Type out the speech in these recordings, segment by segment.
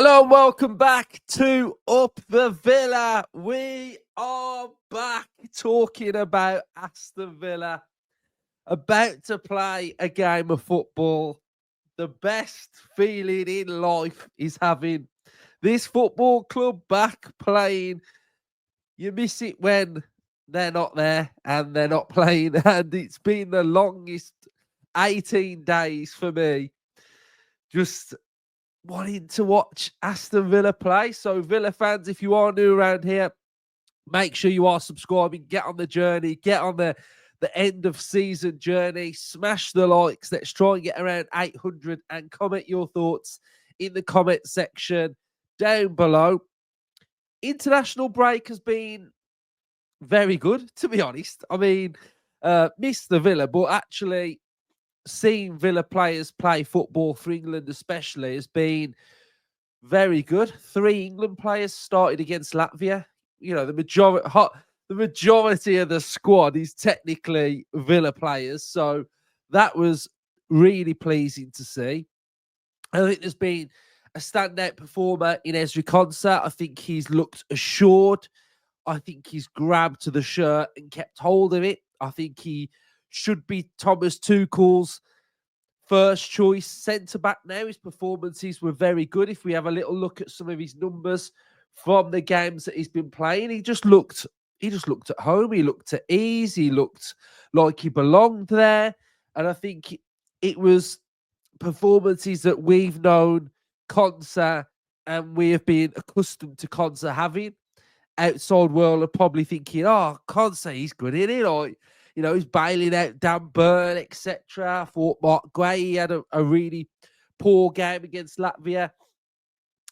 Hello and welcome back to Up the Villa. We are back talking about Aston Villa, about to play a game of football. The best feeling in life is having this football club back playing. You miss it when they're not there and they're not playing, and it's been the longest 18 days for me. Just wanting to watch Aston Villa play. So, Villa fans, if you are new around here, make sure you are subscribing. Get on the journey. Get on the end of season journey. Smash the likes. Let's try and get around 800 and comment your thoughts in the comment section down below. International break has been very good, to be honest. I mean, missed the Villa, but actually seeing Villa players play football for England especially has been very good. 3 England players started against Latvia. You know, the majority of the squad is technically Villa players. So that was really pleasing to see. I think there's been a standout performer in Ezri Konsa. I think he's looked assured. I think he's grabbed to the shirt and kept hold of it. I think he should be Thomas Tuchel's first choice centre-back now. His performances were very good. If we have a little look at some of his numbers from the games that he's been playing, he just looked at home. He looked at ease. He looked like he belonged there. And I think it was performances that we've known Konsa and we have been accustomed to Konsa having. Outside world are probably thinking, oh, Konsa, he's good in it, or he's bailing out Dan Burn, etc. I thought Mark Gray had a really poor game against Latvia.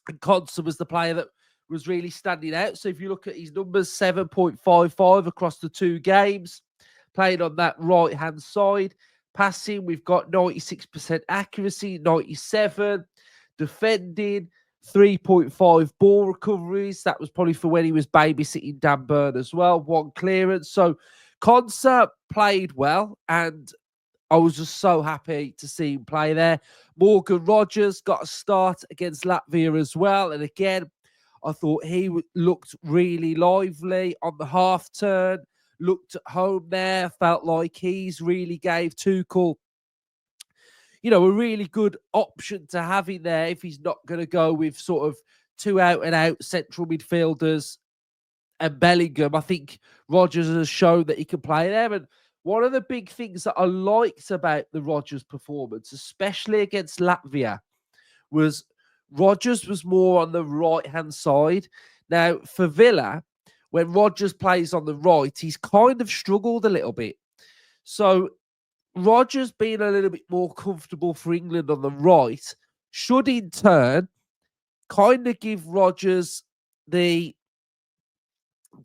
And Konsa was the player that was really standing out. So if you look at his numbers, 7.55 across the 2 games, playing on that right-hand side. Passing, we've got 96% accuracy, 97. Defending, 3.5 ball recoveries. That was probably for when he was babysitting Dan Burn as well. 1 clearance. So Konsa played well, and I was just so happy to see him play there. Morgan Rogers got a start against Latvia as well. And again, I thought he looked really lively on the half turn, looked at home there, felt like he's really gave Tuchel a really good option to have in there if he's not going to go with sort of 2 out-and-out central midfielders and Bellingham. I think Rodgers has shown that he can play there. And one of the big things that I liked about the Rodgers performance, especially against Latvia, was Rodgers was more on the right-hand side. Now, for Villa, when Rodgers plays on the right, he's kind of struggled a little bit. So Rodgers being a little bit more comfortable for England on the right should in turn kind of give Rodgers the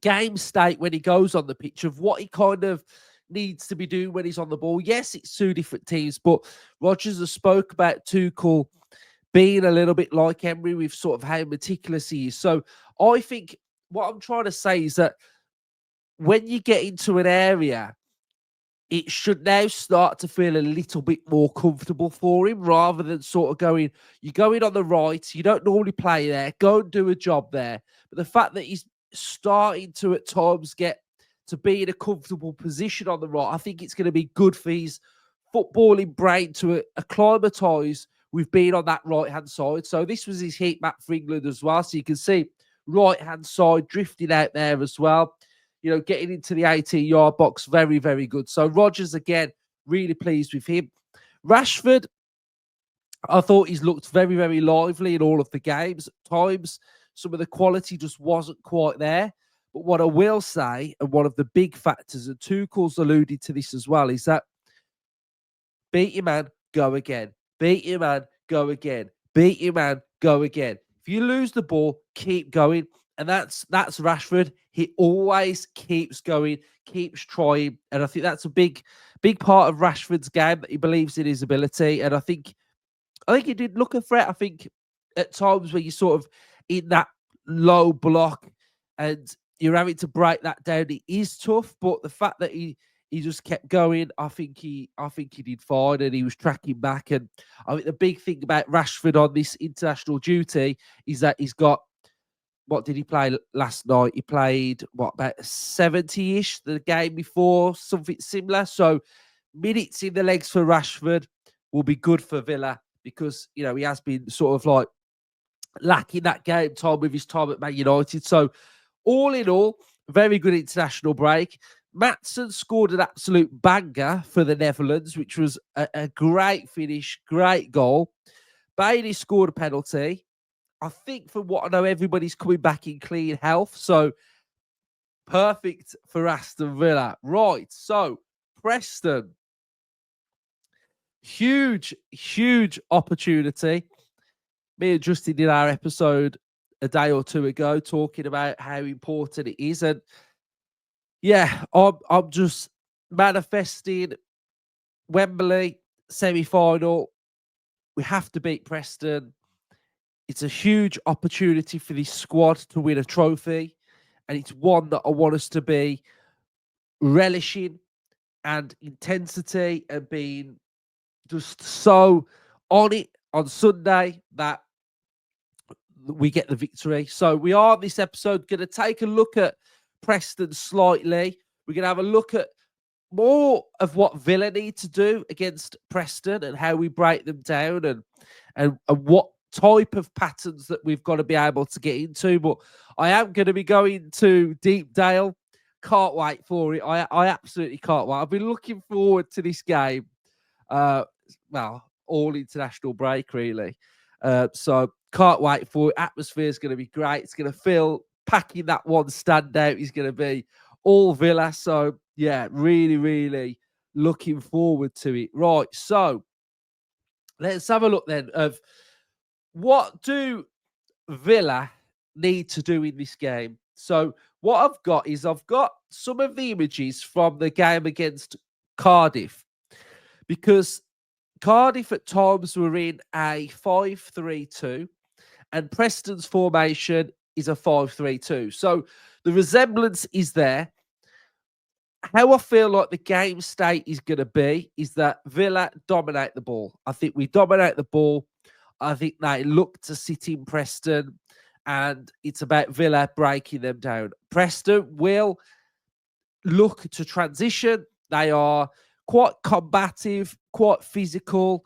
game state when he goes on the pitch of what he kind of needs to be doing when he's on the ball. Yes, it's 2 different teams, but Rodgers has spoke about Tuchel being a little bit like Emery with sort of how meticulous he is. So I think what I'm trying to say is that when you get into an area, it should now start to feel a little bit more comfortable for him rather than sort of you're going on the right, you don't normally play there, go and do a job there. But the fact that he's starting to at times get to be in a comfortable position on the right, I think it's going to be good for his footballing brain to acclimatise with being on that right-hand side. So this was his heat map for England as well. So you can see right-hand side drifting out there as well. Getting into the 18-yard box, very, very good. So Rodgers, again, really pleased with him. Rashford, I thought he's looked very, very lively in all of the games. At times, some of the quality just wasn't quite there. But what I will say, and one of the big factors, and Tuchel's alluded to this as well, is that beat your man, go again. Beat your man, go again. Beat your man, go again. If you lose the ball, keep going. And that's Rashford. He always keeps going, keeps trying. And I think that's a big part of Rashford's game, that he believes in his ability. And I think he did look a threat. I think at times where you're sort of in that low block and you're having to break that down, it is tough. But the fact that he he just kept going. I think he did fine, and he was tracking back. And I think the big thing about Rashford on this international duty is that he's got, what did he play last night? He played about 70-ish the game before, something similar. So minutes in the legs for Rashford will be good for Villa, because he has been sort of like lacking that game time with his time at Man United. So all in all, very good international break. Maatsen scored an absolute banger for the Netherlands, which was a great finish, great goal. Bailey scored a penalty. I think, from what I know, everybody's coming back in clean health. So perfect for Aston Villa. Right. So Preston, huge opportunity. Me and Justin did our episode a day or two ago talking about how important it is. And yeah, I'm just manifesting Wembley semi-final. We have to beat Preston. It's a huge opportunity for this squad to win a trophy, and it's one that I want us to be relishing, and intensity, and being just so on it on Sunday that we get the victory. So we are, this episode, going to take a look at Preston slightly. We're going to have a look at more of what Villa need to do against Preston, and how we break them down, and what type of patterns that we've got to be able to get into. But I am going to be going to Deepdale. Can't wait for it. I absolutely can't wait. I've been looking forward to this game. Well, all international break, really. So can't wait for it. Atmosphere is going to be great. It's going to feel, packing that one standout is going to be all Villa. So yeah, really looking forward to it. Right, so let's have a look then of what do Villa need to do in this game. So what I've got is, I've got some of the images from the game against Cardiff, because Cardiff at times were in a 5-3-2, and Preston's formation is a 5-3-2. So the resemblance is there. How I feel like the game state is going to be is that Villa dominate the ball. I think we dominate the ball. I think they look to sit in Preston, and it's about Villa breaking them down. Preston will look to transition. They are quite combative, quite physical,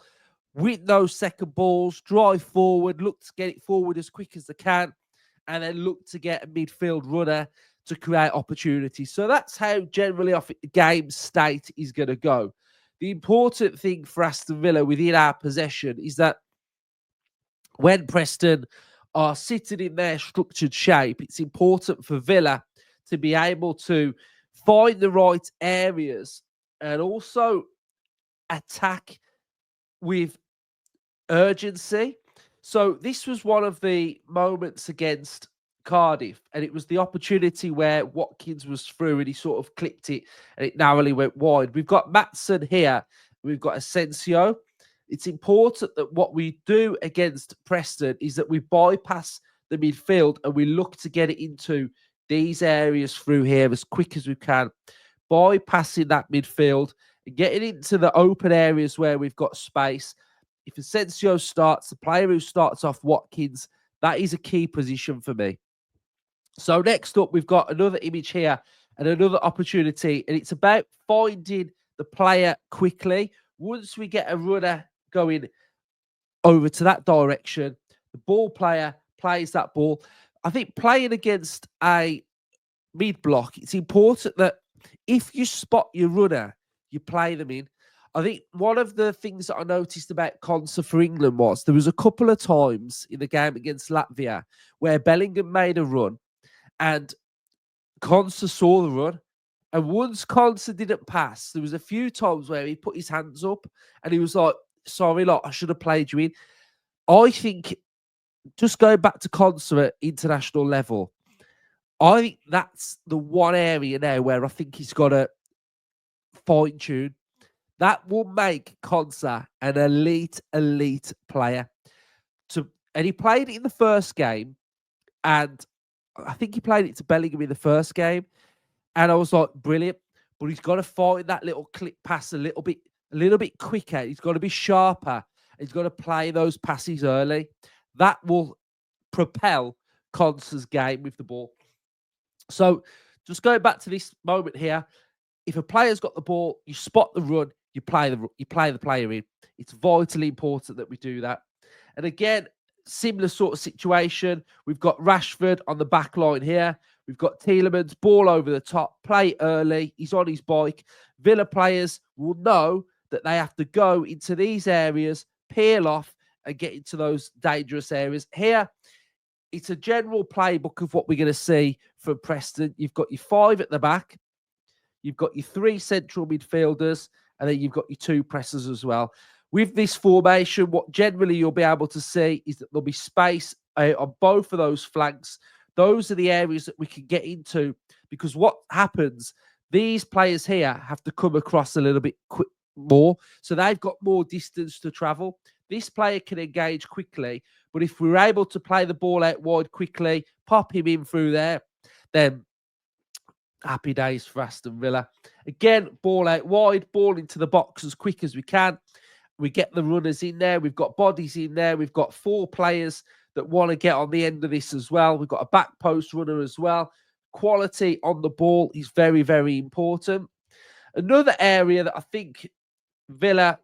win those second balls, drive forward, look to get it forward as quick as they can, and then look to get a midfield runner to create opportunities. So that's how generally I think the game state is going to go. The important thing for Aston Villa within our possession is that when Preston are sitting in their structured shape, it's important for Villa to be able to find the right areas and also attack with urgency. So this was one of the moments against Cardiff, and it was the opportunity where Watkins was through and he sort of clipped it and it narrowly went wide. We've got Maatsen here. We've got Asensio. It's important that what we do against Preston is that we bypass the midfield and we look to get it into these areas through here as quick as we can, bypassing that midfield and getting into the open areas where we've got space. If Asensio starts, the player who starts off Watkins, that is a key position for me. So next up, we've got another image here and another opportunity, and it's about finding the player quickly. Once we get a runner going over to that direction, the ball player plays that ball. I think playing against a mid block, it's important that if you spot your runner, you play them in. I think one of the things that I noticed about Konsa for England was there was a couple of times in the game against Latvia where Bellingham made a run and Konsa saw the run. And once Konsa didn't pass, there was a few times where he put his hands up and he was like, sorry, like, I should have played you in. I think, just going back to Konsa at international level, I think that's the one area now where I think he's got to fine tune. That will make Konsa an elite player. And he played it in the first game, and I think he played it to Bellingham in the first game, and I was like, brilliant. but he's got to find that little click pass a little bit quicker. He's got to be sharper. He's got to play those passes early. That will propel Konsa's game with the ball. So just going back to this moment here, if a player's got the ball, you spot the run, you play the player in. It's vitally important that we do that. And again, similar sort of situation. We've got Rashford on the back line here. We've got Tielemans, ball over the top, play early. He's on his bike. Villa players will know that they have to go into these areas, peel off, and get into those dangerous areas. Here, it's a general playbook of what we're going to see from Preston. You've got your 5 at the back. You've got your 3 central midfielders, and then you've got your 2 pressers as well. With this formation, what generally you'll be able to see is that there'll be space on both of those flanks. Those are the areas that we can get into, because what happens, these players here have to come across a little bit more, so they've got more distance to travel. This player can engage quickly, but if we're able to play the ball out wide quickly, pop him in through there, then happy days for Aston Villa. Again, ball out wide, ball into the box as quick as we can. We get the runners in there. We've got bodies in there. We've got 4 players that want to get on the end of this as well. We've got a back post runner as well. Quality on the ball is very, very important. Another area that I think Villa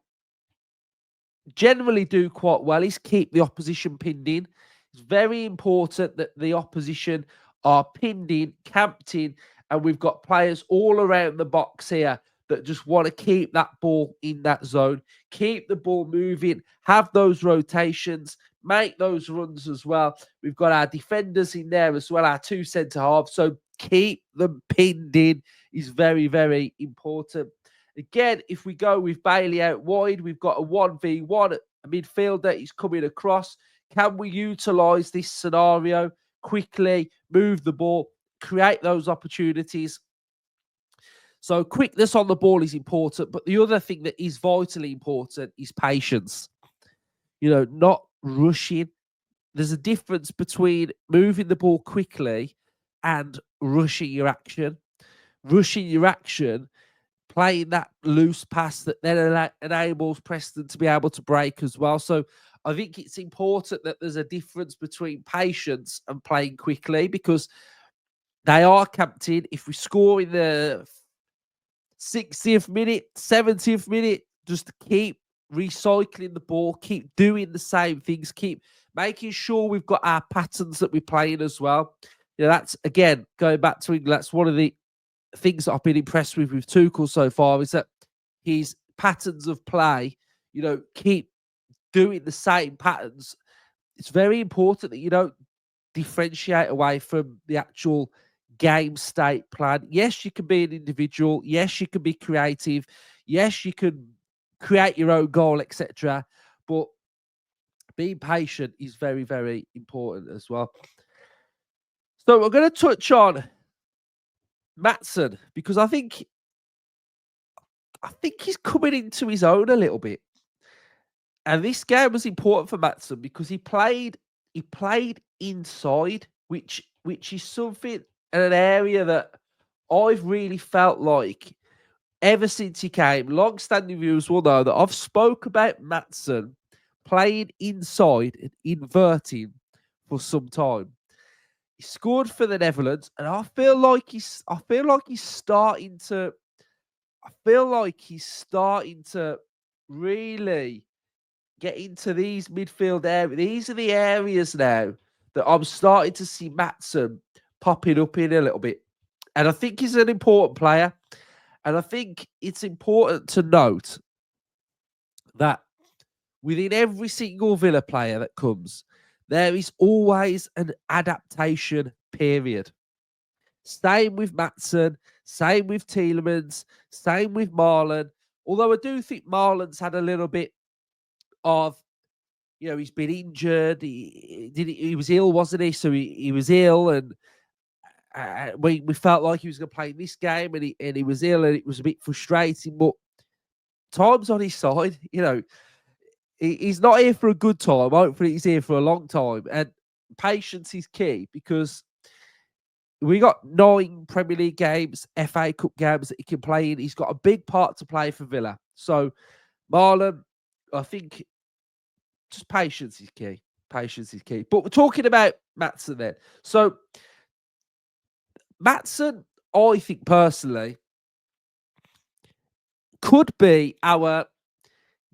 generally do quite well is keep the opposition pinned in. It's very important that the opposition are pinned in, camped in, and we've got players all around the box here that just want to keep that ball in that zone, keep the ball moving, have those rotations, make those runs as well. We've got our defenders in there as well, our 2 centre-halves. So keep them pinned in is very, very important. Again, if we go with Bailey out wide, we've got a 1v1, a midfielder. He's coming across. Can we utilise this scenario quickly, move the ball, create those opportunities? So quickness on the ball is important, but the other thing that is vitally important is patience. Not rushing. There's a difference between moving the ball quickly and rushing your action. Rushing your action, playing that loose pass that then enables Preston to be able to break as well. So I think it's important that there's a difference between patience and playing quickly, because they are camped in. If we score in the 60th minute, 70th minute, just keep recycling the ball, keep doing the same things, keep making sure we've got our patterns that we're playing as well. That's, again, going back to England, that's one of the things that I've been impressed with Tuchel so far, is that his patterns of play, keep doing the same patterns. It's very important that you don't differentiate away from the actual game state plan. Yes, you can be an individual. Yes, you can be creative. Yes, you can create your own goal, etc. But being patient is very, very important as well. So we're going to touch on Maatsen, because I think he's coming into his own a little bit. And this game was important for Maatsen because he played inside, which is something in an area that I've really felt like ever since he came. Long-standing viewers will know that I've spoke about Maatsen playing inside and inverting for some time. He scored for the Netherlands, and I feel like he's starting to really get into these midfield areas. These are the areas now that I'm starting to see Maatsen popping up in a little bit. And I think he's an important player. And I think it's important to note that within every single Villa player that comes, there is always an adaptation period. Same with Maatsen, same with Tielemans, same with Marlon. Although I do think Marlon's had a little bit of, he's been injured. He was ill, wasn't he? So he was ill, and we felt like he was going to play in this game, and he was ill, and it was a bit frustrating. But time's on his side. He's not here for a good time. Hopefully, he's here for a long time, and patience is key, because we got 9 Premier League games, FA Cup games that he can play in. He's got a big part to play for Villa. So, Marlon, I think just patience is key. Patience is key. But we're talking about Maatsen then. So, Maatsen, I think personally, could be our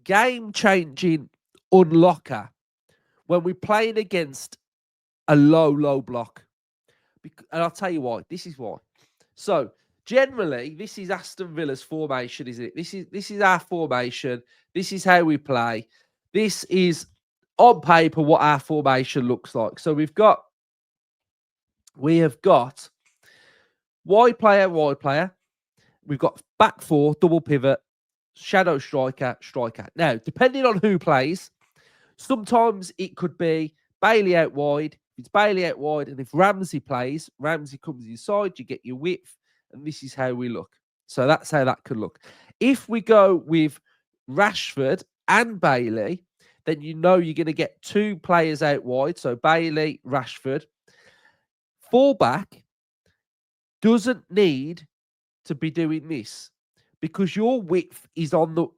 game-changing unlocker when we're playing against a low block. And I'll tell you why. This is why. So, generally, this is Aston Villa's formation, isn't it? This is our formation. This is how we play. This is, on paper, what our formation looks like. So, we have got wide player. We've got back four, double pivot, shadow striker. Now, depending on who plays, sometimes it could be Bailey out wide. If it's Bailey out wide, and if Ramsey plays, Ramsey comes inside, you get your width, and this is how we look. So that's how that could look. If we go with Rashford and Bailey, then you know you're going to get 2 players out wide. So Bailey, Rashford. Fullback doesn't need to be doing this because your width is on the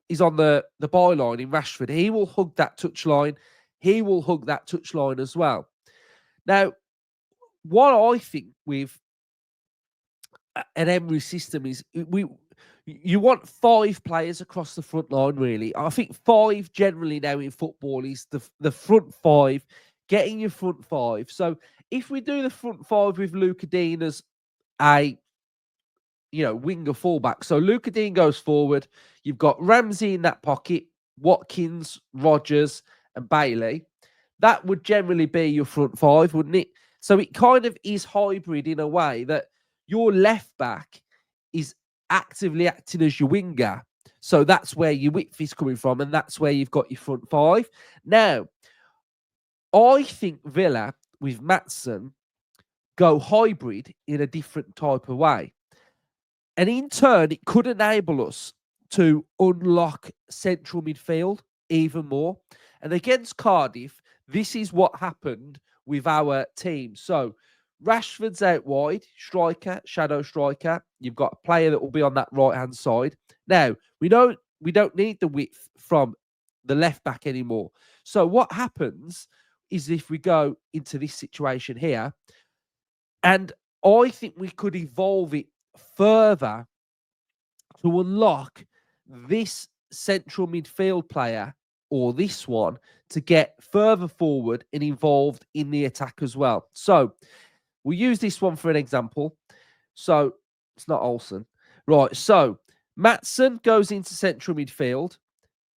byline in Rashford. He will hug that touchline. He will hug that touchline as well. Now, what I think with an Emery system is you want 5 players across the front line, really. I think 5 generally now in football is the front 5, getting your front 5. So if we do the front 5 with Luca Dean as a winger fullback. So Luca Dean goes forward. You've got Ramsey in that pocket, Watkins, Rodgers, and Bailey. That would generally be your front 5, wouldn't it? So it kind of is hybrid in a way that your left back is actively acting as your winger. So that's where your width is coming from, and that's where you've got your front 5. Now, I think Villa with Maatsen go hybrid in a different type of way. And in turn, it could enable us to unlock central midfield even more. And against Cardiff, this is what happened with our team. So Rashford's out wide, striker, shadow striker. You've got a player that will be on that right-hand side. Now, we don't need the width from the left back anymore. So what happens is if we go into this situation here, and I think we could evolve it further to unlock this central midfield player or this one to get further forward and involved in the attack as well. So we'll use this one for an example. So it's not Olsen. Right. So Maatsen goes into central midfield.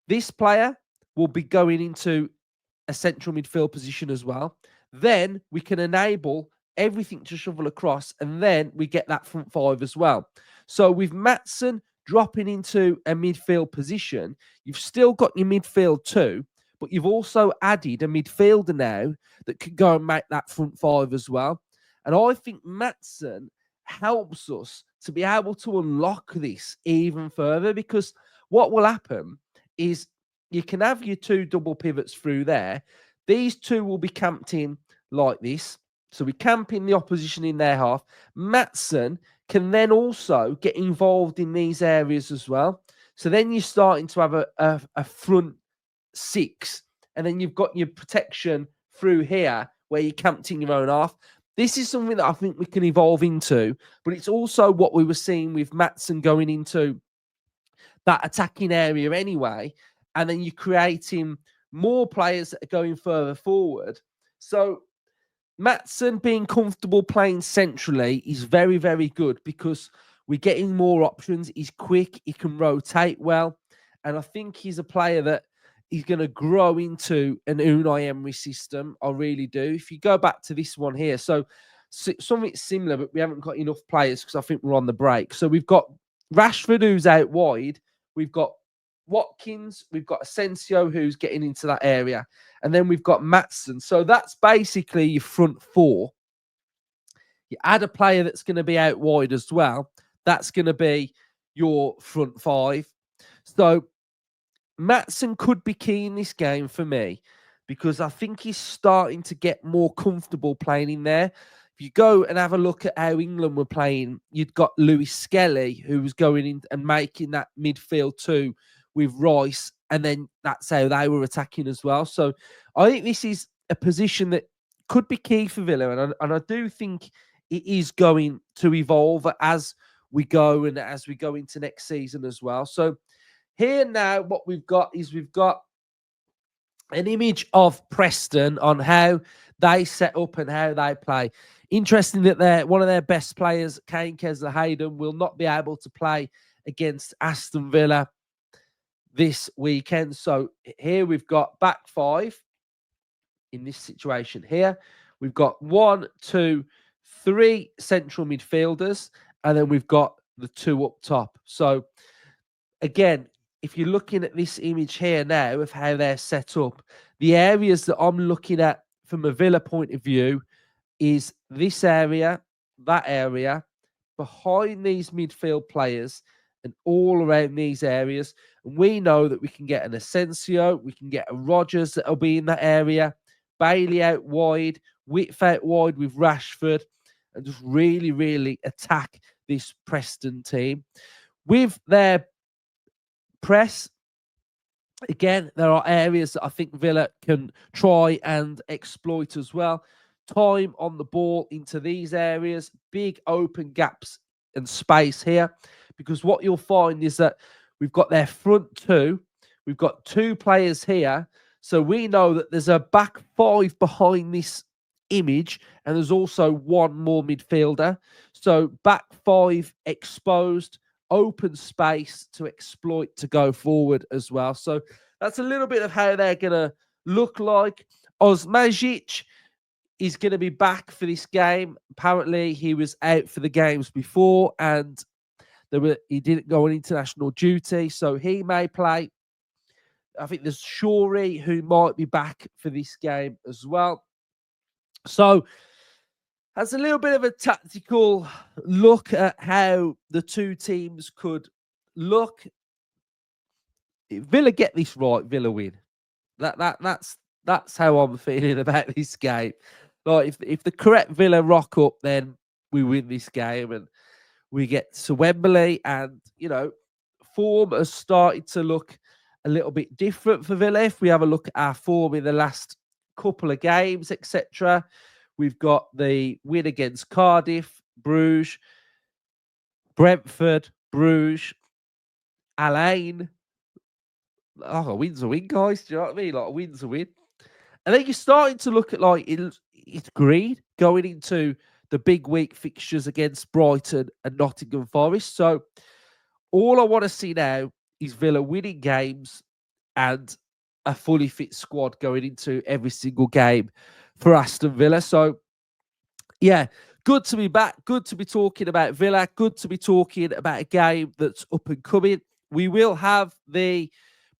This player will be going into a central midfield position as well. Then we can enable everything to shovel across, and then we get that front 5 as well. So with Maatsen dropping into a midfield position, you've still got your midfield 2, but you've also added a midfielder now that could go and make that front 5 as well. And I think Maatsen helps us to be able to unlock this even further, because what will happen is you can have your 2 double pivots through there. These 2 will be camped in like this. So we camp in the opposition in their half. Maatsen can then also get involved in these areas as well. So then you're starting to have a front 6. And then you've got your protection through here where you're camped in your own half. This is something that I think we can evolve into. But it's also what we were seeing with Maatsen going into that attacking area anyway. And then you're creating more players that are going further forward. So Maatsen being comfortable playing centrally is very, very good because we're getting more options. He's quick. He can rotate well. And I think he's a player that he's going to grow into an Unai Emery system. I really do. If you go back to this one here, so something similar, but we haven't got enough players because I think we're on the break. So we've got Rashford, who's out wide. We've got Watkins, we've got Asensio, who's getting into that area, and then we've got Maatsen. So that's basically your front 4. You add a player that's going to be out wide as well. That's going to be your front 5. So Maatsen could be key in this game for me because I think he's starting to get more comfortable playing in there. if you go and have a look at how England were playing, you'd got Lewis Skelly, who was going in and making that midfield too with Rice, and then that's how they were attacking as well. So I think this is a position that could be key for Villa, and I do think it is going to evolve as we go and as we go into next season as well. So here now, what we've got an image of Preston on how they set up and how they play. Interesting that one of their best players, Kane Kesler-Hayden, will not be able to play against Aston Villa this weekend. So here we've got back five in this situation here. We've got 1, 2, 3 central midfielders, and then we've got the 2 up top. So again, if you're looking at this image here now of how they're set up, the areas that I'm looking at from a Villa point of view is this area, that area, behind these midfield players, and all around these areas. And we know that we can get an Asensio, we can get a Rodgers that'll be in that area, Bailey out wide, Whitf out wide with Rashford, and just really, really attack this Preston team. With their press, again, there are areas that I think Villa can try and exploit as well. Time on the ball into these areas, big open gaps and space here, because what you'll find is that we've got their front 2, we've got 2 players here, so we know that there's a back 5 behind this image, and there's also 1 more midfielder. So back 5 exposed, open space to exploit to go forward as well. So that's a little bit of how they're going to look like. Osmajic is going to be back for this game. Apparently, he was out for the games before, and he didn't go on international duty, so he may play. I think there's Shuri who might be back for this game as well. So that's a little bit of a tactical look at how the 2 teams could look. If Villa get this right, Villa win. That's how I'm feeling about this game. Like if the correct Villa rock up, then we win this game and we get to Wembley, and form has started to look a little bit different for Villa. If we have a look at our form in the last couple of games, etc., we've got the win against Cardiff, Bruges, Brentford, Bruges, Alain. Oh, a win's a win, guys. Do you know what I mean? Like a win's a win. And then you're starting to look at it's green going into the big week fixtures against Brighton and Nottingham Forest. So all I want to see now is Villa winning games and a fully fit squad going into every single game for Aston Villa. So, yeah, good to be back. Good to be talking about Villa. Good to be talking about a game that's up and coming. We will have the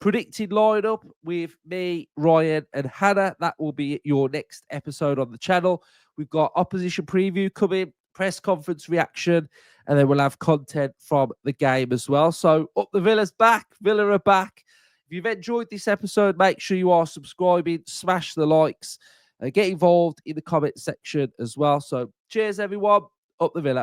predicted lineup with me, Ryan, and Hannah. That will be your next episode on the channel. We've got opposition preview coming, press conference reaction, and then we'll have content from the game as well. So up the Villa's back. Villa are back. If you've enjoyed this episode, make sure you are subscribing, smash the likes, and get involved in the comment section as well. So cheers, everyone. Up the Villa.